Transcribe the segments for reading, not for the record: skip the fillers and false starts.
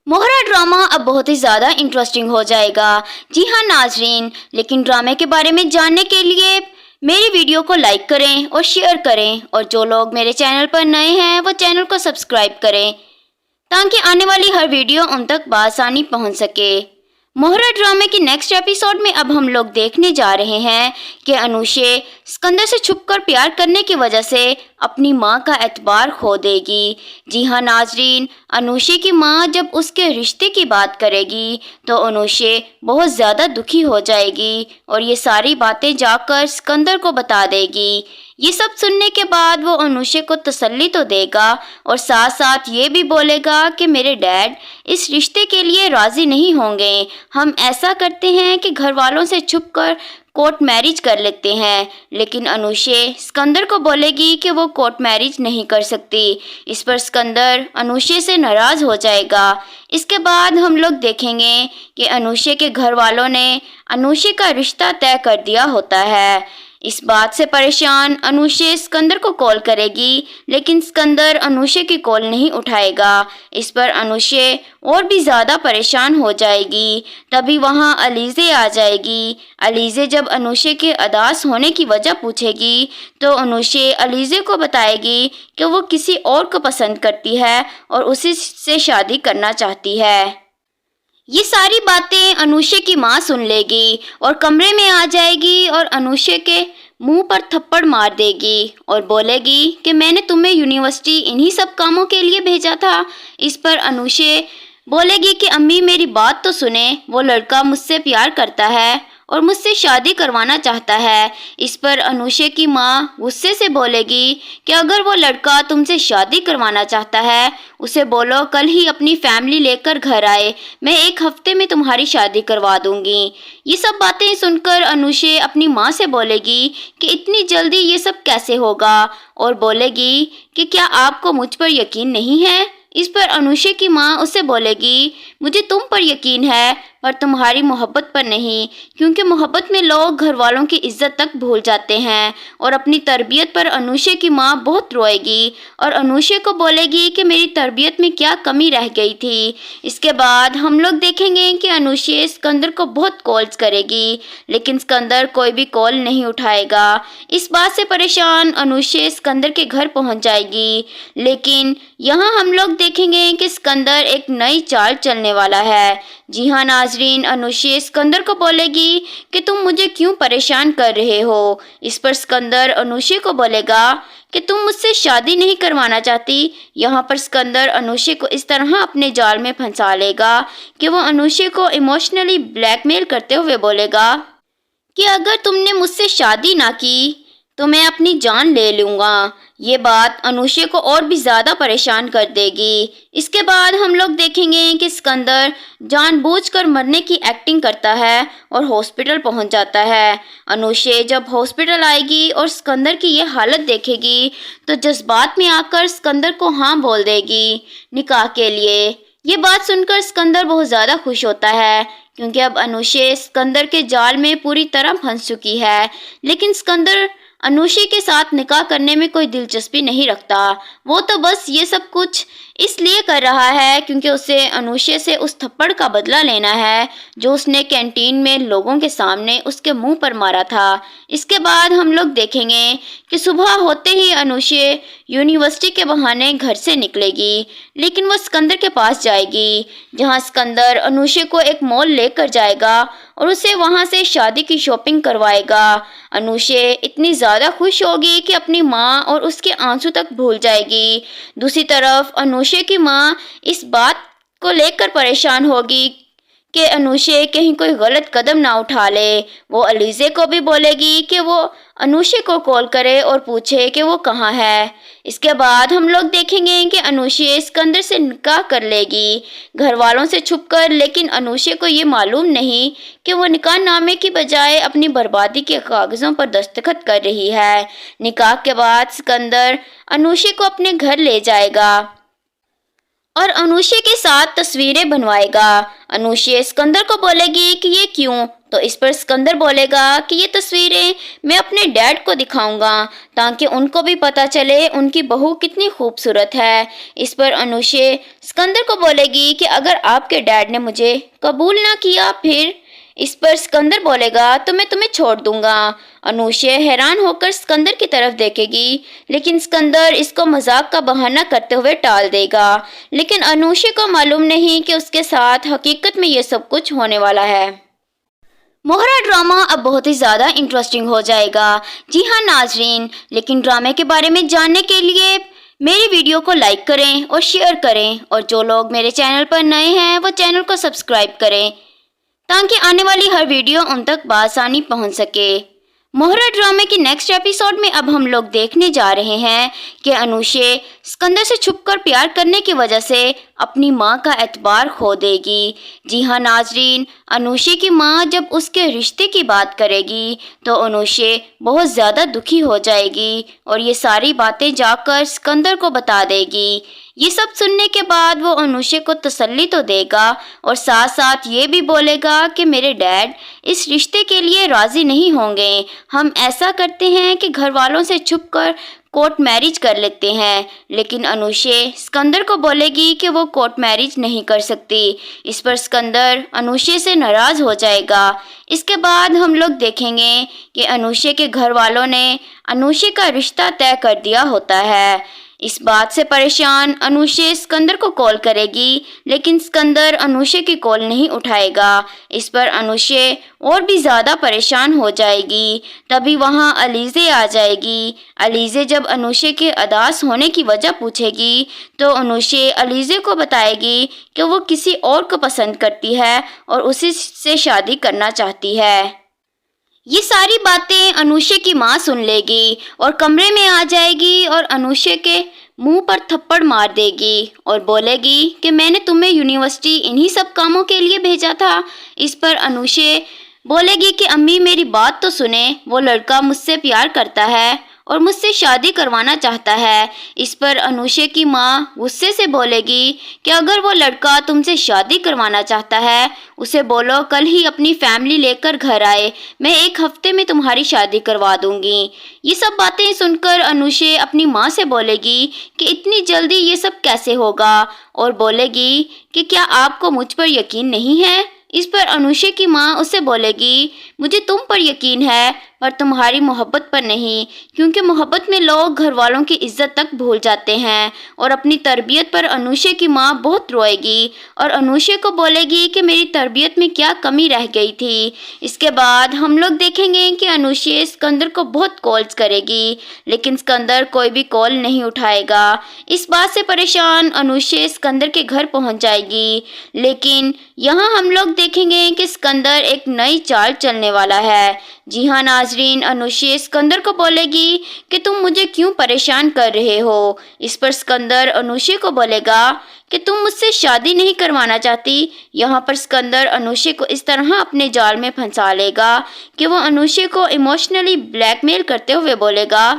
मोहरा drama अब बहुत ही ज़्यादा इंटरेस्टिंग हो जाएगा। जी हाँ नाजरीन, लेकिन ड्रामे के बारे में जानने के लिए मेरी वीडियो को लाइक करें और शेयर करें, और जो लोग मेरे चैनल पर नए हैं वो चैनल को सब्सक्राइब करें ताकि आने वाली हर वीडियो उन तक बआसानी पहुंच सके। मोहरा ड्रामे की नेक्स्ट एपिसोड में अब हम लोग देखने जा रहे हैं कि अनुषे सिकंदर से छुपकर प्यार करने की वजह से अपनी मां का एतबार खो देगी। जी हाँ नाजरीन, अनुषे की मां जब उसके रिश्ते की बात करेगी तो अनुषे बहुत ज़्यादा दुखी हो जाएगी और ये सारी बातें जाकर सिकंदर को बता देगी। ये सब सुनने के बाद वो अनुषे को तसल्ली तो देगा और साथ साथ ये भी बोलेगा कि मेरे डैड इस रिश्ते के लिए राज़ी नहीं होंगे। हम ऐसा करते हैं कि घर वालों से छुपकर कोर्ट मैरिज कर लेते हैं। लेकिन अनुषे सिकंदर को बोलेगी कि वो कोर्ट मैरिज नहीं कर सकती। इस पर सिकंदर अनुषे से नाराज़ हो जाएगा। इसके बाद हम लोग देखेंगे कि अनुषे के घर वालों ने अनुषे का रिश्ता तय कर दिया होता है। इस बात से परेशान अनुषे सिकंदर को कॉल करेगी, लेकिन सिकंदर अनुषे की कॉल नहीं उठाएगा। इस पर अनुषे और भी ज़्यादा परेशान हो जाएगी। तभी वहाँ अलीज़े आ जाएगी। अलीज़े जब अनुषे के उदास होने की वजह पूछेगी तो अनुषे अलीज़े को बताएगी कि वो किसी और को पसंद करती है और उसी से शादी करना चाहती है। ये सारी बातें अनुषे की माँ सुन लेगी और कमरे में आ जाएगी और अनुषे के मुंह पर थप्पड़ मार देगी और बोलेगी कि मैंने तुम्हें यूनिवर्सिटी इन्हीं सब कामों के लिए भेजा था। इस पर अनुषे बोलेगी कि अम्मी मेरी बात तो सुने, वो लड़का मुझसे प्यार करता है और मुझसे शादी करवाना चाहता है। इस पर अनुषे की माँ गुस्से से बोलेगी कि अगर वो लड़का तुमसे शादी करवाना चाहता है उसे बोलो कल ही अपनी फैमिली लेकर घर आए, मैं 1 हफ्ते में तुम्हारी शादी करवा दूंगी। ये सब बातें सुनकर अनुषे अपनी माँ से बोलेगी कि इतनी जल्दी ये सब कैसे होगा, और बोलेगी कि क्या आपको मुझ पर यकीन नहीं है। इस पर अनुषे की माँ उसे बोलेगी मुझे तुम पर यकीन है पर तुम्हारी मोहब्बत पर नहीं, क्योंकि मोहब्बत में लोग घर वालों की इज्जत तक भूल जाते हैं। और अपनी तरबियत पर अनुषे की माँ बहुत रोएगी और अनुषे को बोलेगी कि मेरी तरबियत में क्या कमी रह गई थी। इसके बाद हम लोग देखेंगे कि अनुषे सिकंदर को बहुत कॉल्स करेगी, लेकिन सिकंदर कोई भी कॉल नहीं उठाएगा। इस बात से परेशान अनुषे सिकंदर के घर पहुंच जाएगी, लेकिन यहाँ हम लोग देखेंगे कि सिकंदर एक नई चाल चलने वाला है। जी हाँ नाजरीन, अनुषे सिकंदर को बोलेगी कि तुम मुझे क्यों परेशान कर रहे हो। इस पर सिकंदर अनुषे को बोलेगा कि तुम मुझसे शादी नहीं करवाना चाहती। यहाँ पर सिकंदर अनुषे को इस तरह अपने जाल में फंसा लेगा कि वो अनुषे को इमोशनली ब्लैकमेल करते हुए बोलेगा कि अगर तुमने मुझसे शादी ना की तो मैं अपनी जान ले लूँगा। ये बात अनुषे को और भी ज़्यादा परेशान कर देगी। इसके बाद हम लोग देखेंगे कि सिकंदर जानबूझकर मरने की एक्टिंग करता है और हॉस्पिटल पहुंच जाता है। अनुषे जब हॉस्पिटल आएगी और सिकंदर की ये हालत देखेगी तो जज्बात में आकर सिकंदर को हाँ बोल देगी निकाह के लिए। ये बात सुनकर सिकंदर बहुत ज़्यादा खुश होता है, क्योंकि अब अनुषे सिकंदर के जाल में पूरी तरह फंस चुकी है। लेकिन सिकंदर अनुषे के साथ निकाह करने में कोई दिलचस्पी नहीं रखता। वो तो बस ये सब कुछ इसलिए कर रहा है क्योंकि उसे अनुषे से उस थप्पड़ का बदला लेना है जो उसने कैंटीन में लोगों के सामने उसके मुंह पर मारा था। इसके बाद हम लोग देखेंगे कि सुबह होते ही अनुषे यूनिवर्सिटी के बहाने घर से निकलेगी, लेकिन वो सिकंदर के पास जाएगी, जहां सिकंदर अनुषे को एक मॉल लेकर जाएगा और उसे वहां से शादी की शॉपिंग करवाएगा। अनुषे इतनी ज़्यादा खुश होगी कि अपनी माँ और उसके आंसू तक भूल जाएगी। दूसरी तरफ अनुषे की माँ इस बात को लेकर परेशान होगी कि अनुषे कहीं कोई गलत कदम ना उठा ले। वो अलीज़े को भी बोलेगी कि वो अनुषे को कॉल करे और पूछे कि वो कहाँ है। इसके बाद हम लोग देखेंगे कि अनुषे सिकंदर से निकाह कर लेगी घर वालों से छुपकर, लेकिन अनुषे को ये मालूम नहीं कि वो निकाह नामे की बजाय अपनी बर्बादी के कागज़ों पर दस्तखत कर रही है। निकाह के बाद सिकंदर अनुषे को अपने घर ले जाएगा और अनुषे के साथ तस्वीरें बनवाएगा। अनुषे सिकंदर को बोलेगी कि ये क्यों, तो इस पर सिकंदर बोलेगा कि ये तस्वीरें मैं अपने डैड को दिखाऊंगा ताकि उनको भी पता चले उनकी बहू कितनी खूबसूरत है। इस पर अनुषे सिकंदर को बोलेगी कि अगर आपके डैड ने मुझे कबूल ना किया फिर। इस पर सिकंदर बोलेगा तो मैं तुम्हें छोड़ दूंगा। अनुषे हैरान होकर सिकंदर की तरफ देखेगी, लेकिन सिकंदर इसको मजाक का बहाना करते हुए टाल देगा। लेकिन अनुषे को मालूम नहीं कि उसके साथ हकीकत में ये सब कुछ होने वाला है। मोहरा ड्रामा अब बहुत ही ज़्यादा इंटरेस्टिंग हो जाएगा। जी हाँ नाजरीन, लेकिन ड्रामे के बारे में जानने के लिए मेरी वीडियो को लाइक करें और शेयर करें, और जो लोग मेरे चैनल पर नए हैं वो चैनल को सब्सक्राइब करें ताकि आने वाली हर वीडियो उन तक बआसानी पहुंच सके। मोहरा ड्रामे की नेक्स्ट एपिसोड में अब हम लोग देखने जा रहे हैं कि अनुषे सिकंदर से छुपकर प्यार करने की वजह से अपनी मां का एतबार खो देगी। जी हाँ नाजरीन, अनुषे की मां जब उसके रिश्ते की बात करेगी तो अनुषे बहुत ज़्यादा दुखी हो जाएगी और ये सारी बातें जाकर सिकंदर को बता देगी। ये सब सुनने के बाद वो अनुषे को तसल्ली तो देगा और साथ साथ ये भी बोलेगा कि मेरे डैड इस रिश्ते के लिए राज़ी नहीं होंगे। हम ऐसा करते हैं कि घर वालों से छुपकर कोर्ट मैरिज कर लेते हैं। लेकिन अनुषे सिकंदर को बोलेगी कि वो कोर्ट मैरिज नहीं कर सकती। इस पर सिकंदर अनुषे से नाराज़ हो जाएगा। इसके बाद हम लोग देखेंगे कि अनुषे के घर वालों ने अनुषे का रिश्ता तय कर दिया होता है। इस बात से परेशान अनुषे सिकंदर को कॉल करेगी, लेकिन सिकंदर अनुषे की कॉल नहीं उठाएगा। इस पर अनुषे और भी ज़्यादा परेशान हो जाएगी। तभी वहाँ अलीज़े आ जाएगी। अलीज़े जब अनुषे के उदास होने की वजह पूछेगी तो अनुषे अलीज़े को बताएगी कि वो किसी और को पसंद करती है और उसी से शादी करना चाहती है। ये सारी बातें अनुषे की माँ सुन लेगी और कमरे में आ जाएगी और अनुषे के मुंह पर थप्पड़ मार देगी और बोलेगी कि मैंने तुम्हें यूनिवर्सिटी इन्हीं सब कामों के लिए भेजा था। इस पर अनुषे बोलेगी कि अम्मी मेरी बात तो सुने, वो लड़का मुझसे प्यार करता है और मुझसे शादी करवाना चाहता है। इस पर अनुषे की माँ गुस्से से बोलेगी कि अगर वो लड़का तुमसे शादी करवाना चाहता है उसे बोलो कल ही अपनी फैमिली लेकर घर आए, मैं 1 हफ्ते में तुम्हारी शादी करवा दूंगी। ये सब बातें सुनकर अनुषे अपनी माँ से बोलेगी कि इतनी जल्दी ये सब कैसे होगा, और बोलेगी कि क्या आपको मुझ पर यकीन नहीं है। इस पर अनुषे की माँ उसे बोलेगी मुझे तुम पर यकीन है पर तुम्हारी मोहब्बत पर नहीं, क्योंकि मोहब्बत में लोग घर वालों की इज्जत तक भूल जाते हैं। और अपनी तरबियत पर अनुषे की माँ बहुत रोएगी और अनुषे को बोलेगी कि मेरी तरबियत में क्या कमी रह गई थी। इसके बाद हम लोग देखेंगे कि अनुषे सिकंदर को बहुत कॉल्स करेगी, लेकिन सिकंदर कोई भी कॉल नहीं उठाएगा। इस बात से परेशान अनुषे सिकंदर के घर पहुंच जाएगी, लेकिन यहाँ हम लोग देखेंगे कि सिकंदर एक नई चाल चलने वाला है। जी हाँ नाजरीन, अनुषे सिकंदर को बोलेगी कि तुम मुझे क्यों परेशान कर रहे हो। इस पर सिकंदर अनुषे को बोलेगा कि तुम मुझसे शादी नहीं करवाना चाहती। यहाँ पर सिकंदर अनुषे को इस तरह अपने जाल में फंसा लेगा कि वो अनुषे को इमोशनली ब्लैकमेल करते हुए बोलेगा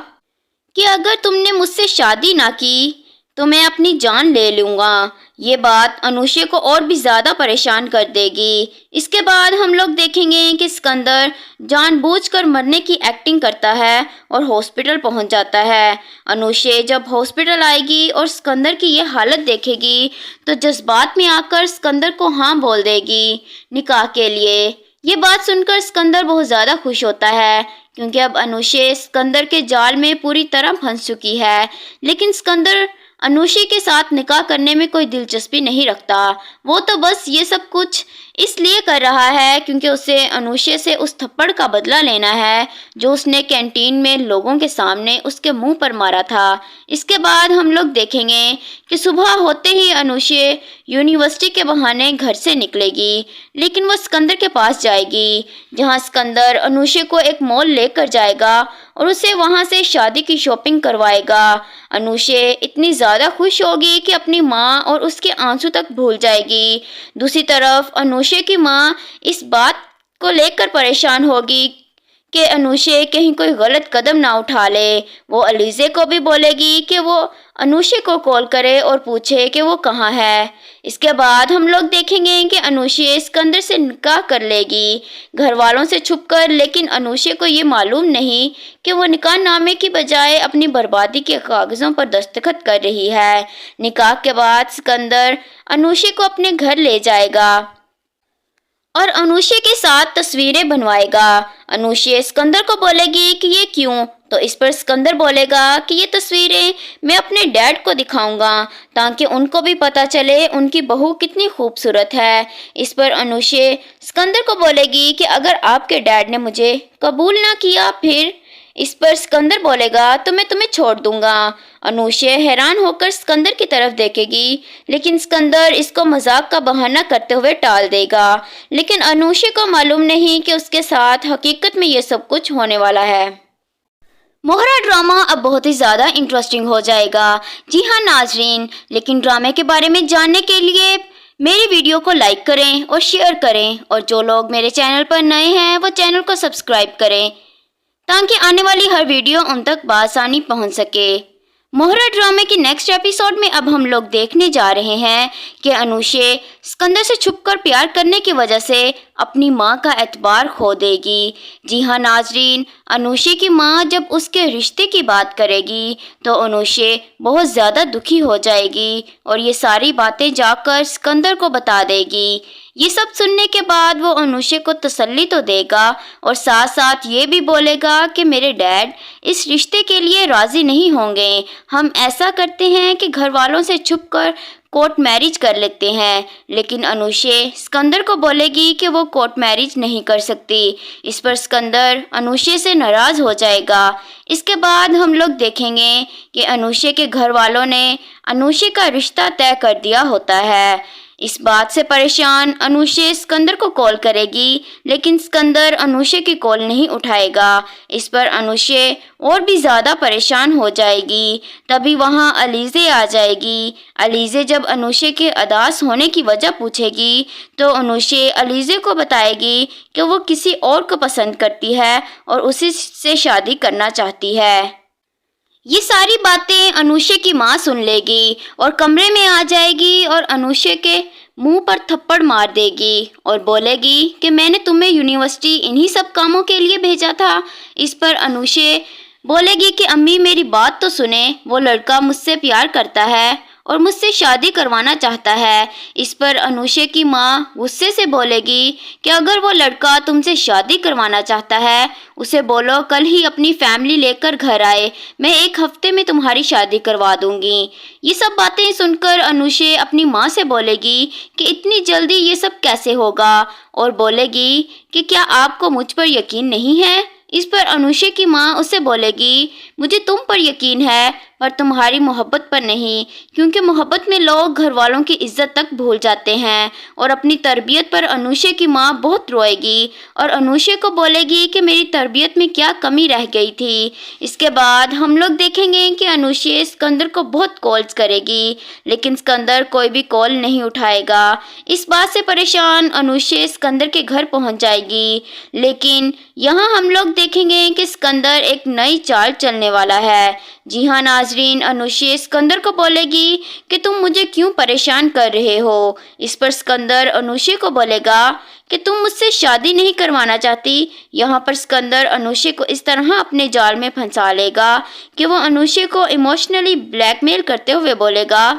कि अगर तुमने मुझसे शादी ना की तो मैं अपनी जान ले लूँगा। ये बात अनुषे को और भी ज़्यादा परेशान कर देगी। इसके बाद हम लोग देखेंगे कि सिकंदर जानबूझकर मरने की एक्टिंग करता है और हॉस्पिटल पहुंच जाता है। अनुषे जब हॉस्पिटल आएगी और सिकंदर की ये हालत देखेगी तो जज्बात में आकर सिकंदर को हाँ बोल देगी निकाह के लिए। ये बात सुनकर सिकंदर बहुत ज़्यादा खुश होता है, क्योंकि अब अनुषे सिकंदर के जाल में पूरी तरह फंस चुकी है। लेकिन सिकंदर अनुषे के साथ निकाह करने में कोई दिलचस्पी नहीं रखता। वो तो बस ये सब कुछ इसलिए कर रहा है क्योंकि उसे अनुषे से उस थप्पड़ का बदला लेना है जो उसने कैंटीन में लोगों के सामने उसके मुंह पर मारा था। इसके बाद हम लोग देखेंगे कि सुबह होते ही अनुषे यूनिवर्सिटी के बहाने घर से निकलेगी, लेकिन वो सिकंदर के पास जाएगी, जहां सिकंदर अनुषे को एक मॉल लेकर जाएगा और उसे वहां से शादी की शॉपिंग करवाएगा। अनुषे इतनी ज़्यादा खुश होगी कि अपनी माँ और उसके आंसू तक भूल जाएगी। दूसरी तरफ अनुषे की माँ इस बात को लेकर परेशान होगी कि अनुषे कहीं कोई गलत कदम ना उठा ले। वो अलीज़े को भी बोलेगी कि वो अनुषे को कॉल करे और पूछे कि वो कहाँ है। इसके बाद हम लोग देखेंगे कि अनुषे सिकंदर से निकाह कर लेगी घर वालों से छुपकर, लेकिन अनुषे को ये मालूम नहीं कि वो निकाह नामे की बजाय अपनी बर्बादी के कागज़ों पर दस्तखत कर रही है। निकाह के बाद सिकंदर अनुषे को अपने घर ले जाएगा और अनुषे के साथ तस्वीरें बनवाएगा। अनुषे सिकंदर को बोलेगी कि ये क्यों, तो इस पर सिकंदर बोलेगा कि ये तस्वीरें मैं अपने डैड को दिखाऊंगा ताकि उनको भी पता चले उनकी बहू कितनी खूबसूरत है। इस पर अनुषे सिकंदर को बोलेगी कि अगर आपके डैड ने मुझे कबूल ना किया फिर। इस पर सिकंदर बोलेगा तो मैं तुम्हें छोड़ दूंगा। अनुषे हैरान होकर सिकंदर की तरफ देखेगी, लेकिन सिकंदर इसको मजाक का बहाना करते हुए टाल देगा। लेकिन अनुषे को मालूम नहीं कि उसके साथ हकीकत में ये सब कुछ होने वाला है। मोहरा ड्रामा अब बहुत ही ज़्यादा इंटरेस्टिंग हो जाएगा। जी हाँ नाजरीन, लेकिन ड्रामे के बारे में जानने के लिए मेरी वीडियो को लाइक करें और शेयर करें, और जो लोग मेरे चैनल पर नए हैं वो चैनल को सब्सक्राइब करें ताकि आने वाली हर वीडियो उन तक बआसानी पहुंच सके। मोहरा ड्रामे की नेक्स्ट एपिसोड में अब हम लोग देखने जा रहे हैं कि अनुषे सिकंदर से छुपकर प्यार करने की वजह से अपनी मां का एतबार खो देगी। जी हाँ नाजरीन, अनुषे की मां जब उसके रिश्ते की बात करेगी तो अनुषे बहुत ज़्यादा दुखी हो जाएगी और ये सारी बातें जाकर सिकंदर को बता देगी। ये सब सुनने के बाद वो अनुषे को तसल्ली तो देगा और साथ साथ ये भी बोलेगा कि मेरे डैड इस रिश्ते के लिए राज़ी नहीं होंगे। हम ऐसा करते हैं कि घर वालों से छुपकर कोर्ट मैरिज कर लेते हैं। लेकिन अनुषे सिकंदर को बोलेगी कि वो कोर्ट मैरिज नहीं कर सकती। इस पर सिकंदर अनुषे से नाराज़ हो जाएगा। इसके बाद हम लोग देखेंगे कि अनुषे के घर वालों ने अनुषे का रिश्ता तय कर दिया होता है। इस बात से परेशान अनुषे सिकंदर को कॉल करेगी, लेकिन सिकंदर अनुषे की कॉल नहीं उठाएगा। इस पर अनुषे और भी ज़्यादा परेशान हो जाएगी। तभी वहाँ अलीज़े आ जाएगी। अलीज़े जब अनुषे के उदास होने की वजह पूछेगी तो अनुषे अलीज़े को बताएगी कि वो किसी और को पसंद करती है और उसी से शादी करना चाहती है। ये सारी बातें अनुषे की माँ सुन लेगी और कमरे में आ जाएगी और अनुषे के मुंह पर थप्पड़ मार देगी और बोलेगी कि मैंने तुम्हें यूनिवर्सिटी इन्हीं सब कामों के लिए भेजा था। इस पर अनुषे बोलेगी कि अम्मी मेरी बात तो सुने, वो लड़का मुझसे प्यार करता है और मुझसे शादी करवाना चाहता है। इस पर अनुषे की माँ गुस्से से बोलेगी कि अगर वो लड़का तुमसे शादी करवाना चाहता है उसे बोलो कल ही अपनी फैमिली लेकर घर आए, मैं 1 हफ्ते में तुम्हारी शादी करवा दूंगी। ये सब बातें सुनकर अनुषे अपनी माँ से बोलेगी कि इतनी जल्दी ये सब कैसे होगा, और बोलेगी कि क्या आपको मुझ पर यकीन नहीं है। इस पर अनुषे की माँ उसे बोलेगी मुझे तुम पर यकीन है पर तुम्हारी मोहब्बत पर नहीं, क्योंकि मोहब्बत में लोग घर वालों की इज्जत तक भूल जाते हैं। और अपनी तरबियत पर अनुषे की माँ बहुत रोएगी और अनुषे को बोलेगी कि मेरी तरबियत में क्या कमी रह गई थी। इसके बाद हम लोग देखेंगे कि अनुषे सिकंदर को बहुत कॉल्स करेगी, लेकिन सिकंदर कोई भी कॉल नहीं उठाएगा। इस बात से परेशान अनुषे सिकंदर के घर पहुँच जाएगी, लेकिन यहाँ हम लोग देखेंगे कि सिकंदर एक नई चाल चलने वाला है। जी हाँ नाजरीन, अनुषे सिकंदर को बोलेगी कि तुम मुझे क्यों परेशान कर रहे हो। इस पर सिकंदर अनुषे को बोलेगा कि तुम मुझसे शादी नहीं करवाना चाहती। यहाँ पर सिकंदर अनुषे को इस तरह अपने जाल में फंसा लेगा कि वो अनुषे को इमोशनली ब्लैकमेल करते हुए बोलेगा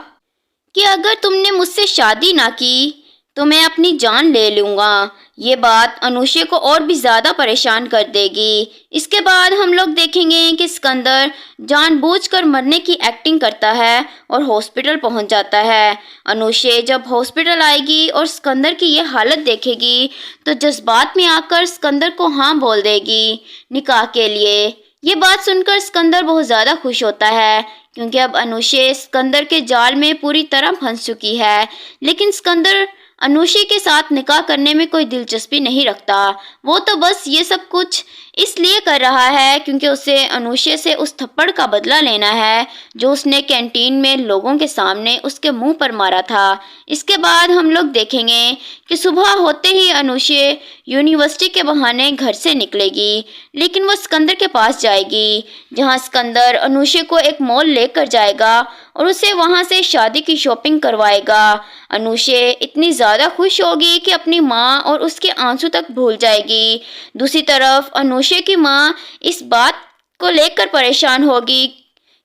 कि अगर तुमने मुझसे शादी ना की तो मैं अपनी जान ले लूँगा। ये बात अनुषे को और भी ज़्यादा परेशान कर देगी। इसके बाद हम लोग देखेंगे कि सिकंदर जानबूझकर मरने की एक्टिंग करता है और हॉस्पिटल पहुंच जाता है। अनुषे जब हॉस्पिटल आएगी और सिकंदर की ये हालत देखेगी तो जज्बात में आकर सिकंदर को हाँ बोल देगी निकाह के लिए। ये बात सुनकर सिकंदर बहुत ज़्यादा खुश होता है, क्योंकि अब अनुषे सिकंदर के जाल में पूरी तरह फंस चुकी है। लेकिन सिकंदर अनुषे के साथ निकाह करने में कोई दिलचस्पी नहीं रखता। वो तो बस ये सब कुछ इसलिए कर रहा है क्योंकि उसे अनुषे से उस थप्पड़ का बदला लेना है जो उसने कैंटीन में लोगों के सामने उसके मुंह पर मारा था। इसके बाद हम लोग देखेंगे कि सुबह होते ही अनुषे यूनिवर्सिटी के बहाने घर से निकलेगी। लेकिन वो सिकंदर के पास जाएगी, जहाँ सिकंदर अनुषे को एक मॉल लेकर जाएगा और उसे वहाँ से शादी की शॉपिंग करवाएगा। अनुषे इतनी ज़्यादा खुश होगी कि अपनी माँ और उसके आंसू तक भूल जाएगी। दूसरी तरफ अनुषे की माँ इस बात को लेकर परेशान होगी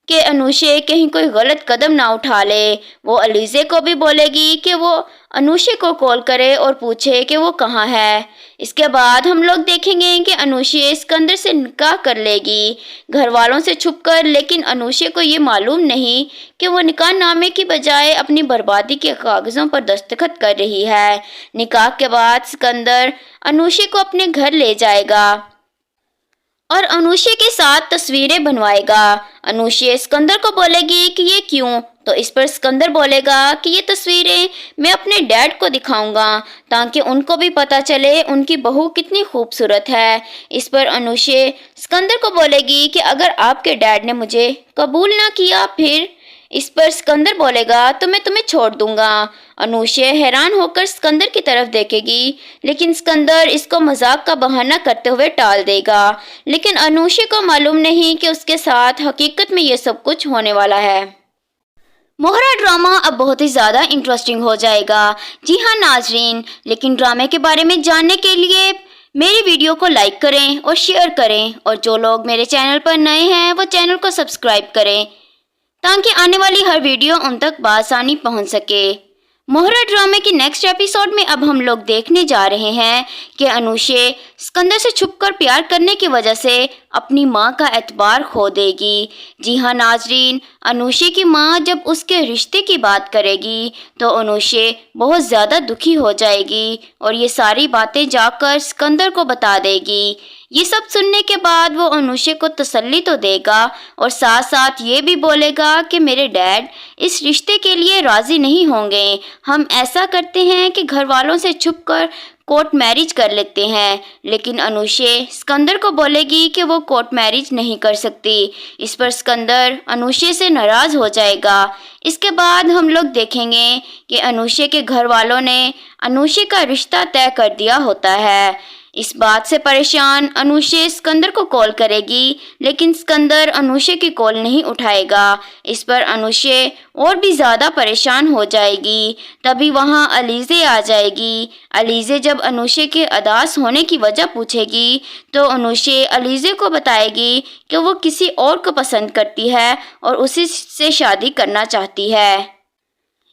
कि अनुषे कहीं कोई गलत कदम ना उठा ले। वो अलीज़े को भी बोलेगी कि वो अनुषे को कॉल करे और पूछे कि वो कहाँ है। इसके बाद हम लोग देखेंगे कि अनुषे सिकंदर से निकाह कर लेगी घर वालों से छुपकर, लेकिन अनुषे को ये मालूम नहीं कि वो निकाह नामे की बजाय अपनी बर्बादी के कागज़ों पर दस्तखत कर रही है। निकाह के बाद सिकंदर अनुषे को अपने घर ले जाएगा और अनुषे के साथ तस्वीरें बनवाएगा। अनुषे सिकंदर को बोलेगी कि ये क्यों, तो इस पर सिकंदर बोलेगा कि ये तस्वीरें मैं अपने डैड को दिखाऊंगा ताकि उनको भी पता चले उनकी बहू कितनी खूबसूरत है। इस पर अनुषे सिकंदर को बोलेगी कि अगर आपके डैड ने मुझे कबूल ना किया फिर। इस पर सिकंदर बोलेगा तो मैं तुम्हें छोड़ दूंगा। अनुषे हैरान होकर सिकंदर की तरफ देखेगी, लेकिन सिकंदर इसको मजाक का बहाना करते हुए टाल देगा। लेकिन अनुषे को मालूम नहीं कि उसके साथ हकीकत में ये सब कुछ होने वाला है। मोहरा ड्रामा अब बहुत ही ज़्यादा इंटरेस्टिंग हो जाएगा। जी हाँ नाजरीन, लेकिन ड्रामे के बारे में जानने के लिए मेरी वीडियो को लाइक करें और शेयर करें, और जो लोग मेरे चैनल पर नए हैं वो चैनल को सब्सक्राइब करें ताकि आने वाली हर वीडियो उन तक बआसानी पहुंच सके। मोहरा ड्रामे की नेक्स्ट एपिसोड में अब हम लोग देखने जा रहे हैं कि अनुषे सिकंदर से छुपकर प्यार करने की वजह से अपनी माँ का एतबार खो देगी। जी हाँ नाजरीन, अनुषे की माँ जब उसके रिश्ते की बात करेगी तो अनुषे बहुत ज़्यादा दुखी हो जाएगी और ये सारी बातें जाकर सिकंदर को बता देगी। ये सब सुनने के बाद वो अनुषे को तसल्ली तो देगा और साथ साथ ये भी बोलेगा कि मेरे डैड इस रिश्ते के लिए राज़ी नहीं होंगे। हम ऐसा करते हैं कि घर वालों से छुपकर कोर्ट मैरिज कर लेते हैं। लेकिन अनुषे सिकंदर को बोलेगी कि वो कोर्ट मैरिज नहीं कर सकती। इस पर सिकंदर अनुषे से नाराज़ हो जाएगा। इसके बाद हम लोग देखेंगे कि अनुषे के घर वालों ने अनुषे का रिश्ता तय कर दिया होता है। इस बात से परेशान अनुषे सिकंदर को कॉल करेगी, लेकिन सिकंदर अनुषे की कॉल नहीं उठाएगा। इस पर अनुषे और भी ज़्यादा परेशान हो जाएगी। तभी वहाँ अलीज़े आ जाएगी। अलीज़े जब अनुषे के उदास होने की वजह पूछेगी तो अनुषे अलीज़े को बताएगी कि वो किसी और को पसंद करती है और उसी से शादी करना चाहती है।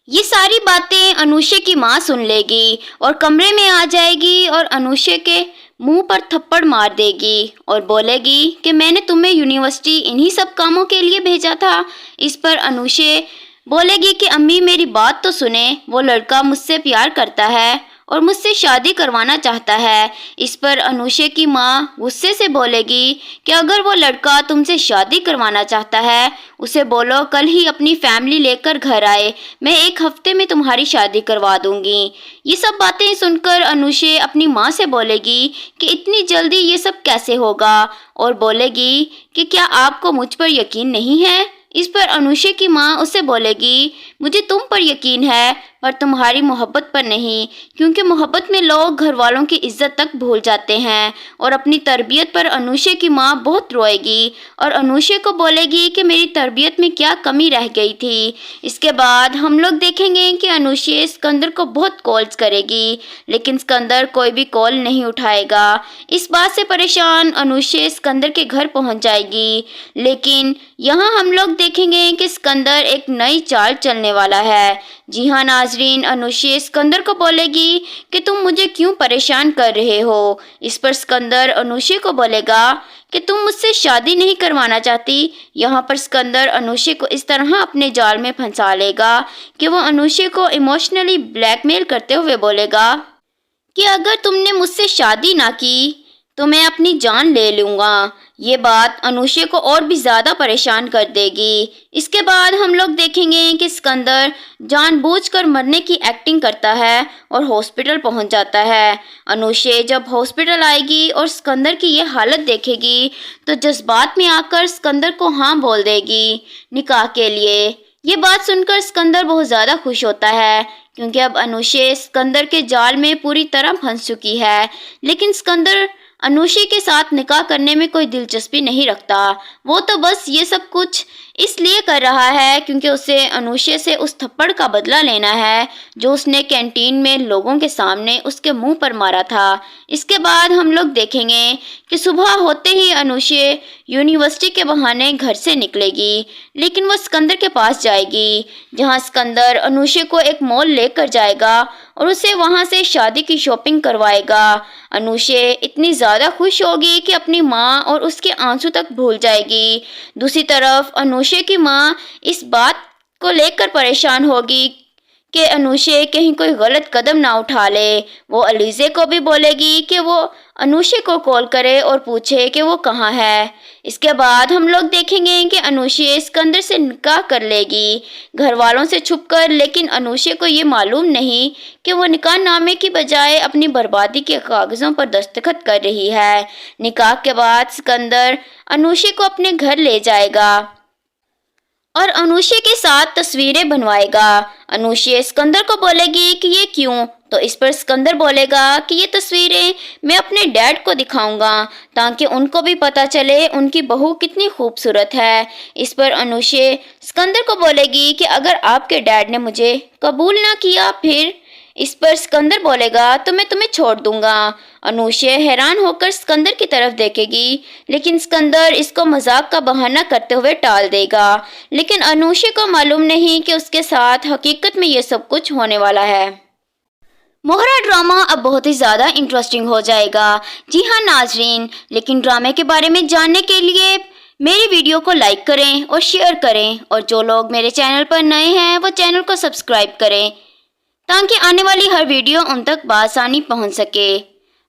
ये सारी बातें अनुषे की माँ सुन लेगी और कमरे में आ जाएगी और अनुषे के मुंह पर थप्पड़ मार देगी और बोलेगी कि मैंने तुम्हें यूनिवर्सिटी इन्हीं सब कामों के लिए भेजा था। इस पर अनुषे बोलेगी कि अम्मी मेरी बात तो सुने, वो लड़का मुझसे प्यार करता है और मुझसे शादी करवाना चाहता है। इस पर अनुषे की माँ गुस्से से बोलेगी कि अगर वो लड़का तुमसे शादी करवाना चाहता है उसे बोलो कल ही अपनी फैमिली लेकर घर आए, मैं 1 हफ्ते में तुम्हारी शादी करवा दूंगी। ये सब बातें सुनकर अनुषे अपनी माँ से बोलेगी कि इतनी जल्दी ये सब कैसे होगा, और बोलेगी कि क्या आपको मुझ पर यकीन नहीं है। इस पर अनुषे की माँ उसे बोलेगी मुझे तुम पर यकीन है पर तुम्हारी मोहब्बत पर नहीं, क्योंकि मोहब्बत में लोग घर वालों की इज्जत तक भूल जाते हैं। और अपनी तरबियत पर अनुषे की माँ बहुत रोएगी और अनुषे को बोलेगी कि मेरी तरबियत में क्या कमी रह गई थी। इसके बाद हम लोग देखेंगे कि अनुषे सिकंदर को बहुत कॉल्स करेगी, लेकिन सिकंदर कोई भी कॉल नहीं उठाएगा। इस बात से परेशान अनुषे सिकंदर के घर पहुंच जाएगी, लेकिन यहाँ हम लोग देखेंगे कि सिकंदर एक नई चाल चलने वाला है। जी हाँ नाजरीन, अनुषे सिकंदर को बोलेगी कि तुम मुझे क्यों परेशान कर रहे हो। इस पर सिकंदर अनुषे को बोलेगा कि तुम मुझसे शादी नहीं करवाना चाहती। यहाँ पर सिकंदर अनुषे को इस तरह अपने जाल में फंसा लेगा कि वो अनुषे को इमोशनली ब्लैकमेल करते हुए बोलेगा कि अगर तुमने मुझसे शादी ना की तो मैं अपनी जान ले लूँगा। ये बात अनुषे को और भी ज़्यादा परेशान कर देगी। इसके बाद हम लोग देखेंगे कि सिकंदर जानबूझकर मरने की एक्टिंग करता है और हॉस्पिटल पहुंच जाता है। अनुषे जब हॉस्पिटल आएगी और सिकंदर की ये हालत देखेगी तो जज्बात में आकर सिकंदर को हाँ बोल देगी निकाह के लिए। ये बात सुनकर सिकंदर बहुत ज़्यादा खुश होता है, क्योंकि अब अनुषे सिकंदर के जाल में पूरी तरह फंस चुकी है। लेकिन सिकंदर अनुषे के साथ निकाह करने में कोई दिलचस्पी नहीं रखता। वो तो बस ये सब कुछ इसलिए कर रहा है क्योंकि उसे अनुषे से उस थप्पड़ का बदला लेना है जो उसने कैंटीन में लोगों के सामने उसके मुंह पर मारा था। इसके बाद हम लोग देखेंगे कि सुबह होते ही अनुषे यूनिवर्सिटी के बहाने घर से निकलेगी, लेकिन वो सिकंदर के पास जाएगी जहां सिकंदर अनुषे को एक मॉल लेकर जाएगा और उसे वहां से शादी की शॉपिंग करवाएगा। अनुषे इतनी ज़्यादा खुश होगी कि अपनी माँ और उसके आंसू तक भूल जाएगी। दूसरी तरफ अनुषे की माँ इस बात को लेकर परेशान होगी कि अनुषे कहीं कोई गलत कदम ना उठा ले। वो अलीज़े को भी बोलेगी कि वो अनुषे को कॉल करे और पूछे कि वो कहाँ है। इसके बाद हम लोग देखेंगे कि अनुषे सिकंदर से निकाह कर लेगी घर वालों से छुपकर, लेकिन अनुषे को ये मालूम नहीं कि वो निकाह नामे की बजाय अपनी बर्बादी के कागज़ों पर दस्तखत कर रही है। निकाह के बाद सिकंदर अनुषे को अपने घर ले जाएगा और अनुषे के साथ तस्वीरें बनवाएगा। अनुषे सिकंदर को बोलेगी कि ये क्यों, तो इस पर सिकंदर बोलेगा कि ये तस्वीरें मैं अपने डैड को दिखाऊंगा ताकि उनको भी पता चले उनकी बहू कितनी खूबसूरत है। इस पर अनुषे सिकंदर को बोलेगी कि अगर आपके डैड ने मुझे कबूल ना किया फिर। इस पर सिकंदर बोलेगा तो मैं तुम्हें छोड़ दूंगा। अनुषे हैरान होकर सिकंदर की तरफ देखेगी, लेकिन सिकंदर इसको मजाक का बहाना करते हुए टाल देगा। लेकिन अनुषे को मालूम नहीं कि उसके साथ हकीकत में ये सब कुछ होने वाला है। मोहरा ड्रामा अब बहुत ही ज़्यादा इंटरेस्टिंग हो जाएगा। जी हाँ नाजरीन, लेकिन ड्रामे के बारे में जानने के लिए मेरी वीडियो को लाइक करें और शेयर करें, और जो लोग मेरे चैनल पर नए हैं वो चैनल को सब्सक्राइब करें ताकि आने वाली हर वीडियो उन तक बआसानी पहुंच सके।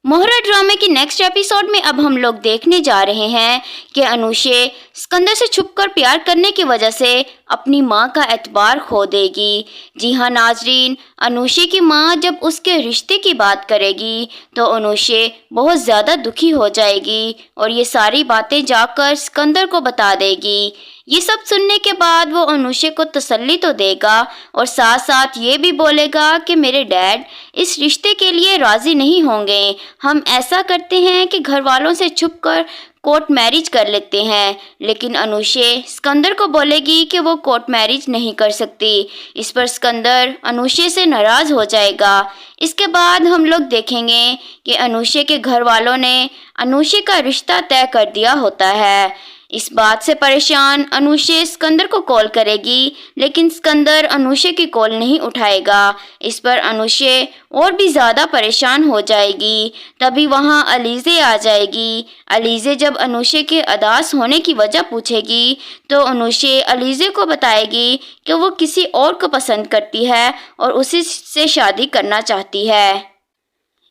मोहरा ड्रामे की नेक्स्ट एपिसोड में अब हम लोग देखने जा रहे हैं कि अनुषे सिकंदर से छुपकर प्यार करने की वजह से अपनी माँ का एतबार खो देगी। जी हाँ नाजरीन, अनुषे की माँ जब उसके रिश्ते की बात करेगी तो अनुषे बहुत ज़्यादा दुखी हो जाएगी और ये सारी बातें जाकर सिकंदर को बता देगी। ये सब सुनने के बाद वो अनुषे को तसल्ली तो देगा और साथ साथ ये भी बोलेगा कि मेरे डैड इस रिश्ते के लिए राज़ी नहीं होंगे। हम ऐसा करते हैं कि घर वालों से छुपकर कोर्ट मैरिज कर लेते हैं। लेकिन अनुषे सिकंदर को बोलेगी कि वो कोर्ट मैरिज नहीं कर सकती। इस पर सिकंदर अनुषे से नाराज़ हो जाएगा। इसके बाद हम लोग देखेंगे कि अनुषे के घर वालों ने अनुषे का रिश्ता तय कर दिया होता है। इस बात से परेशान अनुषे सिकंदर को कॉल करेगी, लेकिन सिकंदर अनुषे की कॉल नहीं उठाएगा। इस पर अनुषे और भी ज़्यादा परेशान हो जाएगी। तभी वहाँ अलीज़े आ जाएगी। अलीज़े जब अनुषे के उदास होने की वजह पूछेगी तो अनुषे अलीज़े को बताएगी कि वो किसी और को पसंद करती है और उसी से शादी करना चाहती है।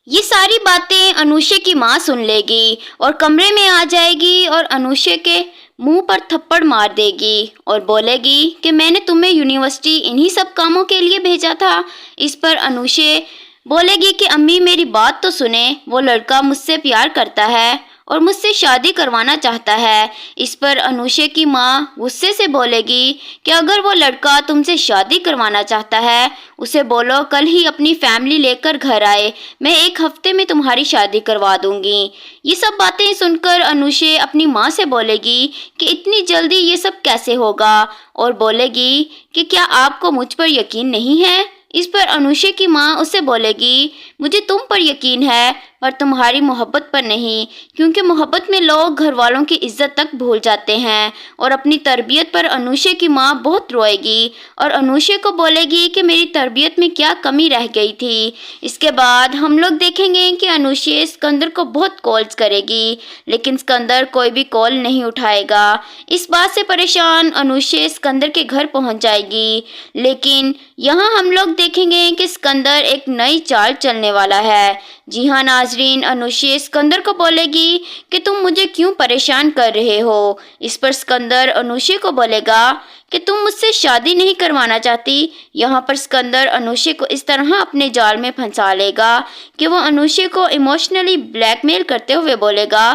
ये सारी बातें अनुषे की माँ सुन लेगी और कमरे में आ जाएगी और अनुषे के मुंह पर थप्पड़ मार देगी और बोलेगी कि मैंने तुम्हें यूनिवर्सिटी इन्हीं सब कामों के लिए भेजा था। इस पर अनुषे बोलेगी कि अम्मी मेरी बात तो सुने, वो लड़का मुझसे प्यार करता है और मुझसे शादी करवाना चाहता है। इस पर अनुषे की माँ गुस्से से बोलेगी कि अगर वो लड़का तुमसे शादी करवाना चाहता है उसे बोलो कल ही अपनी फैमिली लेकर घर आए, मैं 1 हफ्ते में तुम्हारी शादी करवा दूंगी। ये सब बातें सुनकर अनुषे अपनी माँ से बोलेगी कि इतनी जल्दी ये सब कैसे होगा, और बोलेगी कि क्या आपको मुझ पर यकीन नहीं है। इस पर अनुषे की माँ उससे बोलेगी मुझे तुम पर यकीन है पर तुम्हारी मोहब्बत पर नहीं, क्योंकि मोहब्बत में लोग घर वालों की इज्जत तक भूल जाते हैं। और अपनी तरबियत पर अनुषे की माँ बहुत रोएगी और अनुषे को बोलेगी कि मेरी तरबियत में क्या कमी रह गई थी। इसके बाद हम लोग देखेंगे कि अनुषे सिकंदर को बहुत कॉल्स करेगी, लेकिन सिकंदर कोई भी कॉल नहीं उठाएगा। इस बात से परेशान अनुषे सिकंदर के घर पहुंच जाएगी, लेकिन यहाँ हम लोग देखेंगे कि सिकंदर एक नई चाल चलने वाला है। जी हाँ नाजरीन, अनुषे सिकंदर को बोलेगी कि तुम मुझे क्यों परेशान कर रहे हो। इस पर सिकंदर अनुषे को बोलेगा कि तुम मुझसे शादी नहीं करवाना चाहती। यहाँ पर सिकंदर अनुषे को इस तरह अपने जाल में फंसा लेगा कि वो अनुषे को इमोशनली ब्लैकमेल करते हुए बोलेगा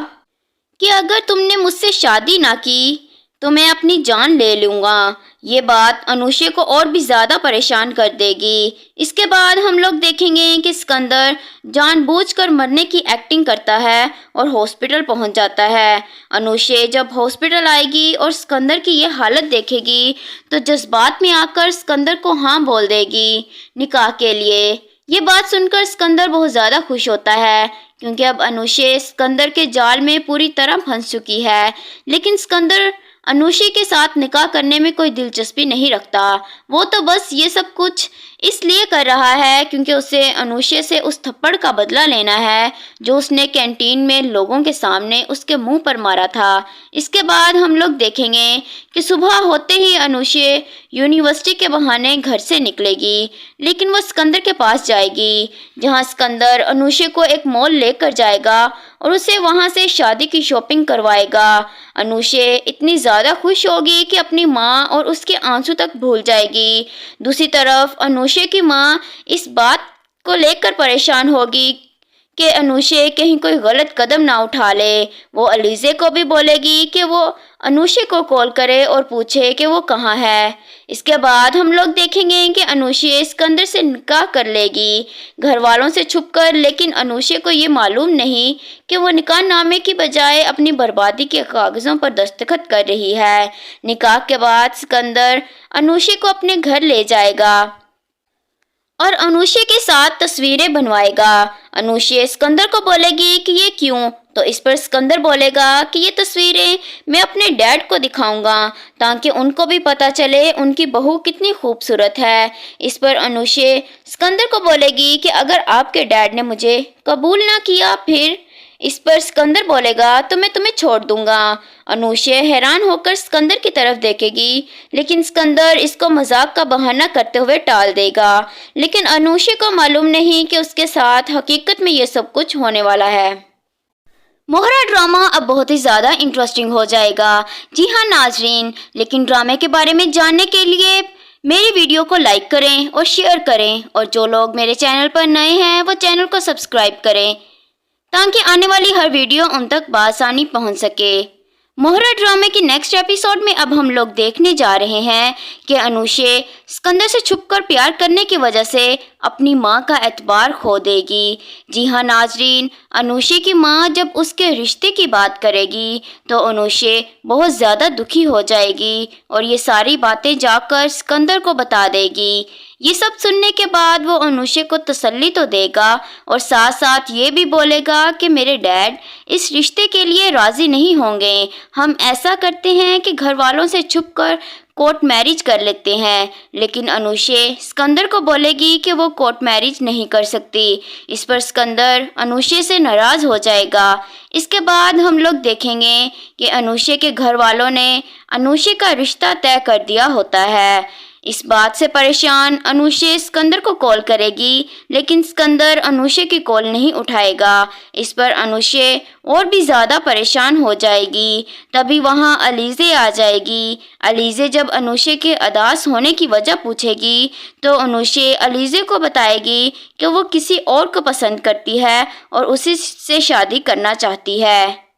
कि अगर तुमने मुझसे शादी ना की तो मैं अपनी जान ले लूँगा। ये बात अनुषे को और भी ज़्यादा परेशान कर देगी। इसके बाद हम लोग देखेंगे कि सिकंदर जानबूझकर मरने की एक्टिंग करता है और हॉस्पिटल पहुंच जाता है। अनुषे जब हॉस्पिटल आएगी और सिकंदर की ये हालत देखेगी तो जज्बात में आकर सिकंदर को हाँ बोल देगी निकाह के लिए। ये बात सुनकर सिकंदर बहुत ज़्यादा खुश होता है क्योंकि अब अनुषे सिकंदर के जाल में पूरी तरह फंस चुकी है। लेकिन सिकंदर अनुषे के साथ निकाह करने में कोई दिलचस्पी नहीं रखता। वो तो बस ये सब कुछ इसलिए कर रहा है क्योंकि उसे अनुषे से उस थप्पड़ का बदला लेना है जो उसने कैंटीन में लोगों के सामने उसके मुंह पर मारा था। इसके बाद हम लोग देखेंगे कि सुबह होते ही अनुषे यूनिवर्सिटी के बहाने घर से निकलेगी, लेकिन वो सिकंदर के पास जाएगी जहां सिकंदर अनुषे को एक मॉल लेकर जाएगा और उसे वहां से शादी की शॉपिंग करवाएगा। अनुषे इतनी ज़्यादा खुश होगी कि अपनी माँ और उसके आंसू तक भूल जाएगी। दूसरी तरफ अनुषे की माँ इस बात को लेकर परेशान होगी कि अनुषे कहीं कोई गलत कदम ना उठा ले। वो अलीज़े को भी बोलेगी कि वो अनुषे को कॉल करे और पूछे कि वो कहाँ है। इसके बाद हम लोग देखेंगे कि अनुषे सिकंदर से निकाह कर लेगी घर वालों से छुपकर, लेकिन अनुषे को ये मालूम नहीं कि वो निकाह नामे की बजाय अपनी बर्बादी के कागज़ों पर दस्तखत कर रही है। निकाह के बाद सिकंदर अनुषे को अपने घर ले जाएगा और अनुषे के साथ तस्वीरें बनवाएगा। अनुषे सिकंदर को बोलेगी कि ये क्यों, तो इस पर सिकंदर बोलेगा कि ये तस्वीरें मैं अपने डैड को दिखाऊंगा ताकि उनको भी पता चले उनकी बहू कितनी खूबसूरत है। इस पर अनुषे सिकंदर को बोलेगी कि अगर आपके डैड ने मुझे कबूल ना किया फिर। इस पर सिकंदर बोलेगा तो मैं तुम्हें छोड़ दूंगा। अनुषे हैरान होकर सिकंदर की तरफ देखेगी, लेकिन सिकंदर इसको मजाक का बहाना करते हुए टाल देगा। लेकिन अनुषे को मालूम नहीं कि उसके साथ हकीकत में ये सब कुछ होने वाला है। मोहरा ड्रामा अब बहुत ही ज़्यादा इंटरेस्टिंग हो जाएगा। जी हाँ नाजरीन, लेकिन ड्रामे के बारे में जानने के लिए मेरी वीडियो को लाइक करें और शेयर करें, और जो लोग मेरे चैनल पर नए हैं वो चैनल को सब्सक्राइब करें ताकि आने वाली हर वीडियो उन तक बआसानी पहुंच सके। मोहरा ड्रामे की नेक्स्ट एपिसोड में अब हम लोग देखने जा रहे हैं कि अनुषे सिकंदर से छुपकर प्यार करने की वजह से अपनी मां का एतबार खो देगी। जी हाँ नाजरीन, अनुषे की मां जब उसके रिश्ते की बात करेगी तो अनुषे बहुत ज़्यादा दुखी हो जाएगी और ये सारी बातें जाकर सिकंदर को बता देगी। ये सब सुनने के बाद वो अनुषे को तसल्ली तो देगा और साथ साथ ये भी बोलेगा कि मेरे डैड इस रिश्ते के लिए राज़ी नहीं होंगे। हम ऐसा करते हैं कि घर वालों से छुपकर कोर्ट मैरिज कर लेते हैं। लेकिन अनुषे सिकंदर को बोलेगी कि वो कोर्ट मैरिज नहीं कर सकती। इस पर सिकंदर अनुषे से नाराज़ हो जाएगा। इसके बाद हम लोग देखेंगे कि अनुषे के घर वालों ने अनुषे का रिश्ता तय कर दिया होता है। इस बात से परेशान अनुषे सिकंदर को कॉल करेगी, लेकिन सिकंदर अनुषे की कॉल नहीं उठाएगा। इस पर अनुषे और भी ज़्यादा परेशान हो जाएगी। तभी वहाँ अलीज़े आ जाएगी। अलीज़े जब अनुषे के उदास होने की वजह पूछेगी तो अनुषे अलीज़े को बताएगी कि वो किसी और को पसंद करती है और उसी से शादी करना चाहती है।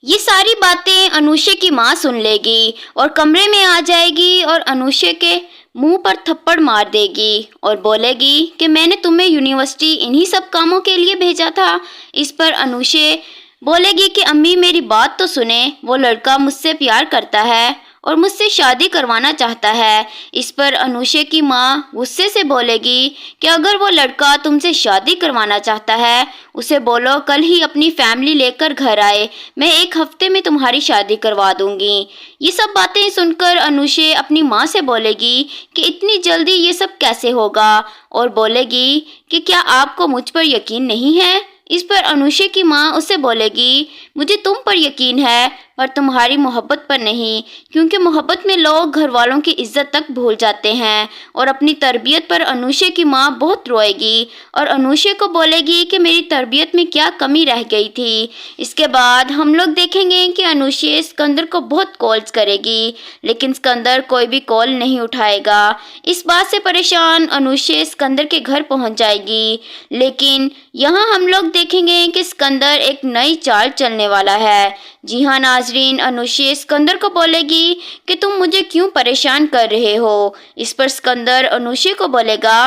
ये सारी बातें अनुषे की माँ सुन लेगी और कमरे में आ जाएगी और अनुषे के मुंह पर थप्पड़ मार देगी और बोलेगी कि मैंने तुम्हें यूनिवर्सिटी इन्हीं सब कामों के लिए भेजा था। इस पर अनुषे बोलेगी कि अम्मी मेरी बात तो सुने, वो लड़का मुझसे प्यार करता है और मुझसे शादी करवाना चाहता है। इस पर अनुषे की माँ गुस्से से बोलेगी कि अगर वो लड़का तुमसे शादी करवाना चाहता है उसे बोलो कल ही अपनी फैमिली लेकर घर आए, मैं 1 हफ्ते में तुम्हारी शादी करवा दूंगी। ये सब बातें सुनकर अनुषे अपनी माँ से बोलेगी कि इतनी जल्दी ये सब कैसे होगा, और बोलेगी कि क्या आपको मुझ पर यकीन नहीं है। इस पर अनुषे की माँ उसे बोलेगी मुझे तुम पर यकीन है पर तुम्हारी मोहब्बत पर नहीं, क्योंकि मोहब्बत में लोग घर वालों की इज्जत तक भूल जाते हैं। और अपनी तरबियत पर अनुषे की माँ बहुत रोएगी और अनुषे को बोलेगी कि मेरी तरबियत में क्या कमी रह गई थी। इसके बाद हम लोग देखेंगे कि अनुषे सिकंदर को बहुत कॉल्स करेगी, लेकिन सिकंदर कोई भी कॉल नहीं उठाएगा। इस बात से परेशान अनुषे सिकंदर के घर पहुंच जाएगी, लेकिन यहाँ हम लोग देखेंगे कि सिकंदर एक नई चाल चलने वाला है। जी हाँ नाजरीन अनुशे सिकंदर को बोलेगी कि तुम मुझे क्यों परेशान कर रहे हो। इस पर सिकंदर अनुशे को बोलेगा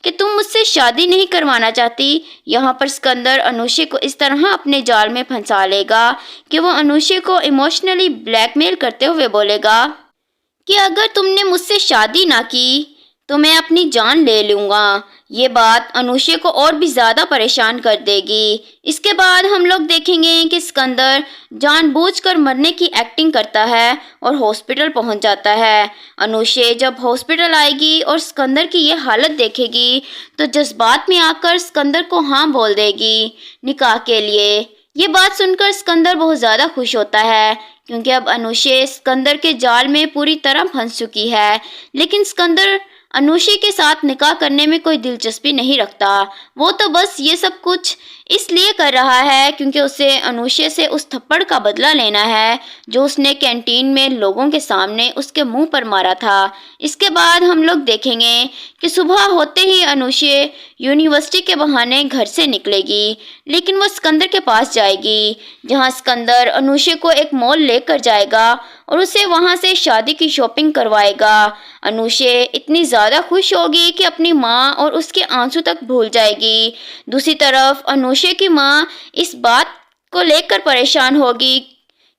कि तुम मुझसे शादी नहीं करवाना चाहती। यहाँ पर सिकंदर अनुशे को इस तरह अपने जाल में फंसा लेगा कि वो अनुशे को इमोशनली ब्लैकमेल करते हुए बोलेगा कि अगर तुमने मुझसे शादी ना की तो मैं अपनी जान ले लूँगा। ये बात अनुशे को और भी ज़्यादा परेशान कर देगी। इसके बाद हम लोग देखेंगे कि सिकंदर जानबूझकर मरने की एक्टिंग करता है और हॉस्पिटल पहुंच जाता है। अनुशे जब हॉस्पिटल आएगी और सिकंदर की ये हालत देखेगी तो जज्बात में आकर सिकंदर को हाँ बोल देगी निकाह के लिए। ये बात सुनकर सिकंदर बहुत ज़्यादा खुश होता है क्योंकि अब अनुशे सिकंदर के जाल में पूरी तरह फंस चुकी है। लेकिन सिकंदर अनुशे के साथ निकाह करने में कोई दिलचस्पी नहीं रखता। वो तो बस ये सब कुछ इसलिए कर रहा है क्योंकि उसे अनुशे से उस थप्पड़ का बदला लेना है जो उसने कैंटीन में लोगों के सामने उसके मुंह पर मारा था। इसके बाद हम लोग देखेंगे कि सुबह होते ही अनुशे यूनिवर्सिटी के बहाने घर से निकलेगी, लेकिन वो सिकंदर के पास जाएगी जहां सिकंदर अनुशे को एक मॉल लेकर जाएगा और उसे वहां से शादी की शॉपिंग करवाएगा। अनुशे इतनी ज़्यादा खुश होगी कि अपनी माँ और उसके आंसू तक भूल जाएगी। दूसरी तरफ अनुशे की माँ इस बात को लेकर परेशान होगी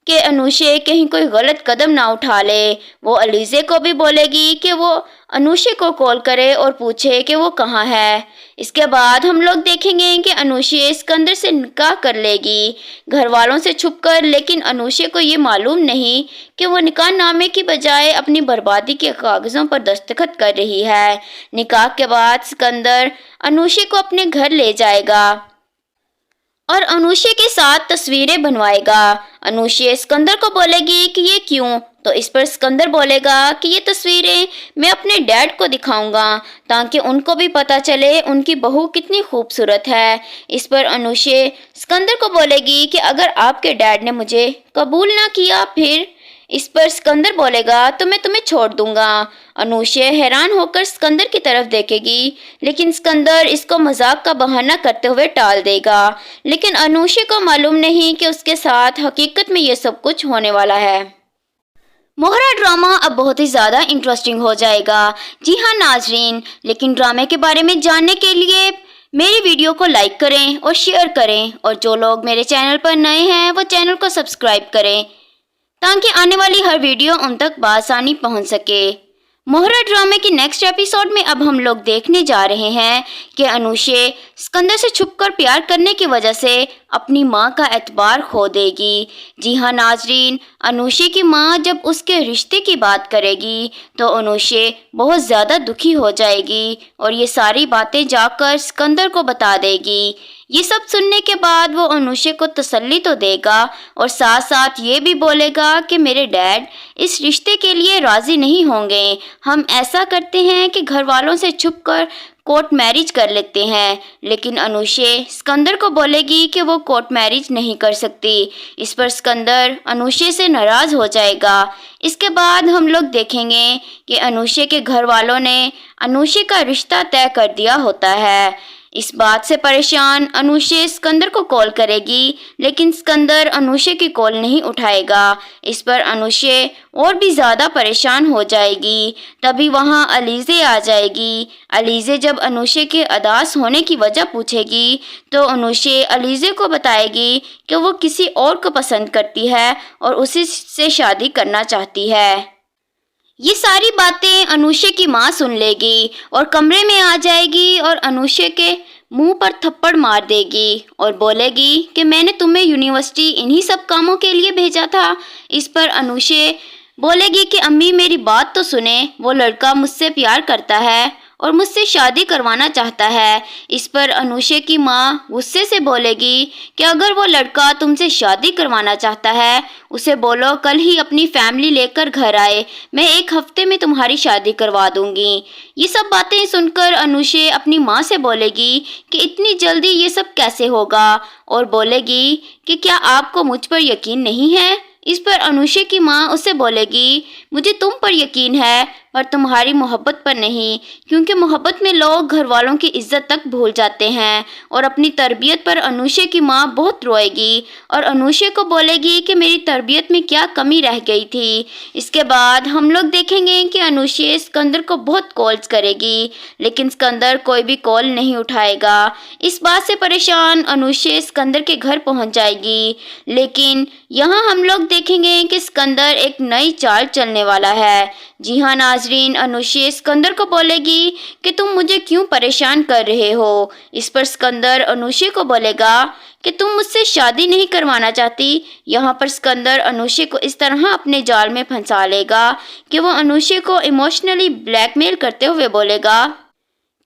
कि अनुशे कहीं कोई गलत कदम ना उठा ले। वो अलीज़े को भी बोलेगी कि वो अनुशे को कॉल करे और पूछे कि वो कहाँ है। इसके बाद हम लोग देखेंगे कि अनुशे सिकंदर से निकाह कर लेगी घर वालों से छुपकर, लेकिन अनुशे को ये मालूम नहीं कि वो निकाह नामे की बजाय अपनी बर्बादी के कागज़ों पर दस्तखत कर रही है। निकाह के बाद सिकंदर अनुशे को अपने घर ले जाएगा और अनुशे के साथ तस्वीरें बनवाएगा। अनुशे सिकंदर को बोलेगी कि ये क्यों, तो इस पर सिकंदर बोलेगा कि ये तस्वीरें मैं अपने डैड को दिखाऊंगा ताकि उनको भी पता चले उनकी बहू कितनी खूबसूरत है। इस पर अनुशे सिकंदर को बोलेगी कि अगर आपके डैड ने मुझे कबूल ना किया फिर। इस पर सिकंदर बोलेगा तो मैं तुम्हें छोड़ दूंगा। अनुशे हैरान होकर सिकंदर की तरफ देखेगी, लेकिन सिकंदर इसको मजाक का बहाना करते हुए टाल देगा। लेकिन अनुशे को मालूम नहीं कि उसके साथ हकीकत में ये सब कुछ होने वाला है। मोहरा ड्रामा अब बहुत ही ज़्यादा इंटरेस्टिंग हो जाएगा। जी हाँ नाजरीन, लेकिन ड्रामे के बारे में जानने के लिए मेरी वीडियो को लाइक करें और शेयर करें, और जो लोग मेरे चैनल पर नए हैं वो चैनल को सब्सक्राइब करें ताकि आने वाली हर वीडियो उन तक बआसानी पहुंच सके। मोहरा ड्रामे की नेक्स्ट एपिसोड में अब हम लोग देखने जा रहे हैं कि अनुशे सिकंदर से छुपकर प्यार करने की वजह से अपनी माँ का एतबार खो देगी। जी हाँ नाजरीन, अनुशे की माँ जब उसके रिश्ते की बात करेगी तो अनुशे बहुत ज़्यादा दुखी हो जाएगी और ये सारी बातें जाकर सिकंदर को बता देगी। ये सब सुनने के बाद वो अनुशे को तसल्ली तो देगा और साथ साथ ये भी बोलेगा कि मेरे डैड इस रिश्ते के लिए राज़ी नहीं होंगे। हम ऐसा करते हैं कि घर वालों से छुपकर कोर्ट मैरिज कर लेते हैं। लेकिन अनुशे सिकंदर को बोलेगी कि वो कोर्ट मैरिज नहीं कर सकती। इस पर सिकंदर अनुशे से नाराज़ हो जाएगा। इसके बाद हम लोग देखेंगे कि अनुशे के घर वालों ने अनुशे का रिश्ता तय कर दिया होता है। इस बात से परेशान अनुशे सिकंदर को कॉल करेगी, लेकिन सिकंदर अनुशे की कॉल नहीं उठाएगा। इस पर अनुशे और भी ज़्यादा परेशान हो जाएगी। तभी वहाँ अलीज़े आ जाएगी। अलीज़े जब अनुशे के उदास होने की वजह पूछेगी तो अनुशे अलीज़े को बताएगी कि वो किसी और को पसंद करती है और उसी से शादी करना चाहती है। ये सारी बातें अनुशे की माँ सुन लेगी और कमरे में आ जाएगी और अनुशे के मुंह पर थप्पड़ मार देगी और बोलेगी कि मैंने तुम्हें यूनिवर्सिटी इन्हीं सब कामों के लिए भेजा था। इस पर अनुशे बोलेगी कि अम्मी मेरी बात तो सुने, वो लड़का मुझसे प्यार करता है और मुझसे शादी करवाना चाहता है। इस पर अनुशे की माँ गुस्से से बोलेगी कि अगर वो लड़का तुमसे शादी करवाना चाहता है उसे बोलो कल ही अपनी फैमिली लेकर घर आए, मैं 1 हफ्ते में तुम्हारी शादी करवा दूंगी। ये सब बातें सुनकर अनुशे अपनी माँ से बोलेगी कि इतनी जल्दी ये सब कैसे होगा, और बोलेगी कि क्या आपको मुझ पर यकीन नहीं है। इस पर अनुशे की माँ उससे बोलेगी मुझे तुम पर यकीन है, पर तुम्हारी मोहब्बत पर नहीं, क्योंकि मोहब्बत में लोग घर वालों की इज्जत तक भूल जाते हैं। और अपनी तरबियत पर अनुषा की माँ बहुत रोएगी और अनुषा को बोलेगी कि मेरी तरबियत में क्या कमी रह गई थी। इसके बाद हम लोग देखेंगे कि अनुषा सिकंदर को बहुत कॉल्स करेगी, लेकिन सिकंदर कोई भी कॉल नहीं उठाएगा। इस बात से परेशान अनुषा सिकंदर के घर पहुंच जाएगी, लेकिन यहाँ हम लोग देखेंगे कि सिकंदर एक नई चाल चलने वाला है। जी हाँ नाजरीन, अनुषा सिकंदर को बोलेगी कि तुम मुझे क्यों परेशान कर रहे हो। इस पर सिकंदर अनुषा को बोलेगा कि तुम मुझसे शादी नहीं करवाना चाहती। यहाँ पर सिकंदर अनुषा को इस तरह अपने जाल में फंसा लेगा कि वो अनुषा को इमोशनली ब्लैकमेल करते हुए बोलेगा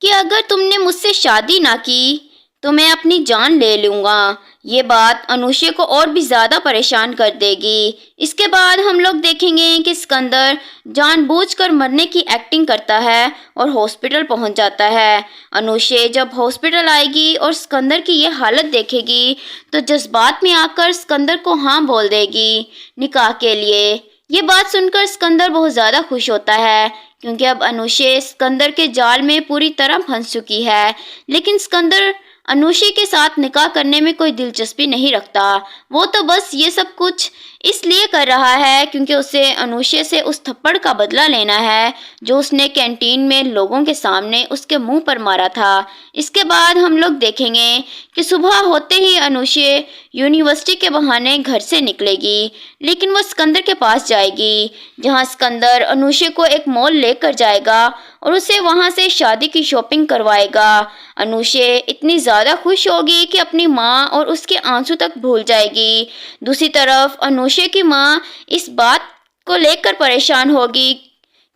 कि अगर तुमने मुझसे शादी ना की तो मैं अपनी जान ले लूँगा। ये बात अनुषा को और भी ज़्यादा परेशान कर देगी। इसके बाद हम लोग देखेंगे कि सिकंदर जानबूझकर मरने की एक्टिंग करता है और हॉस्पिटल पहुंच जाता है। अनुषा जब हॉस्पिटल आएगी और सिकंदर की ये हालत देखेगी तो जज्बात में आकर सिकंदर को हाँ बोल देगी निकाह के लिए। ये बात सुनकर सिकंदर बहुत ज़्यादा खुश होता है, क्योंकि अब अनुषा सिकंदर के जाल में पूरी तरह फंस चुकी है। लेकिन सिकंदर अनुषा के साथ निकाह करने में कोई दिलचस्पी नहीं रखता। वो तो बस ये सब कुछ इसलिए कर रहा है क्योंकि उसे अनुषा से उस थप्पड़ का बदला लेना है जो उसने कैंटीन में लोगों के सामने उसके मुंह पर मारा था। इसके बाद हम लोग देखेंगे कि सुबह होते ही अनुषा यूनिवर्सिटी के बहाने घर से निकलेगी, लेकिन वो सिकंदर के पास जाएगी, जहां सिकंदर अनुषा को एक मॉल लेकर जाएगा और उसे वहां से शादी की शॉपिंग करवाएगा। अनुषा इतनी ज़्यादा खुश होगी कि अपनी माँ और उसके आंसू तक भूल जाएगी। दूसरी तरफ अनुषा की माँ इस बात को लेकर परेशान होगी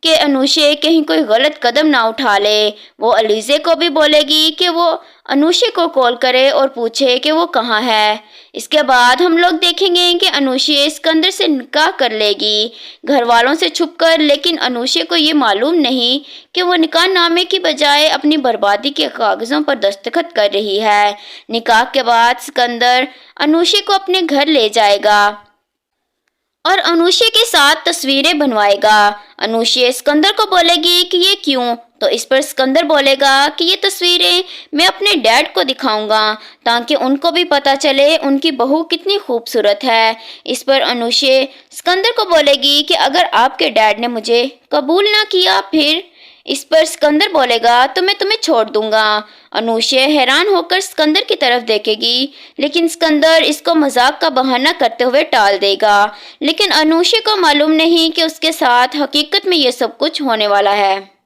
कि अनुषा कहीं कोई गलत कदम ना उठा ले। वो अलीज़े को भी बोलेगी कि वो अनुषा को कॉल करे और पूछे कि वो कहाँ है। इसके बाद हम लोग देखेंगे कि अनुषा सिकंदर से निकाह कर लेगी घर वालों से छुपकर, लेकिन अनुषा को ये मालूम नहीं कि वो निकाह नामे की बजाय अपनी बर्बादी के कागज़ों पर दस्तखत कर रही है। निकाह के बाद सिकंदर अनुषा को अपने घर ले जाएगा और अनुषा के साथ तस्वीरें बनवाएगा। अनुषा सिकंदर को बोलेगी कि ये क्यों, तो इस पर सिकंदर बोलेगा कि ये तस्वीरें मैं अपने डैड को दिखाऊंगा ताकि उनको भी पता चले उनकी बहू कितनी खूबसूरत है। इस पर अनुषा सिकंदर को बोलेगी कि अगर आपके डैड ने मुझे कबूल ना किया फिर। इस पर सिकंदर बोलेगा तो मैं तुम्हें छोड़ दूंगा। अनुषा हैरान होकर सिकंदर की तरफ देखेगी, लेकिन सिकंदर इसको मजाक का बहाना करते हुए टाल देगा। लेकिन अनुषा को मालूम नहीं कि उसके साथ हकीकत में ये सब कुछ होने वाला है।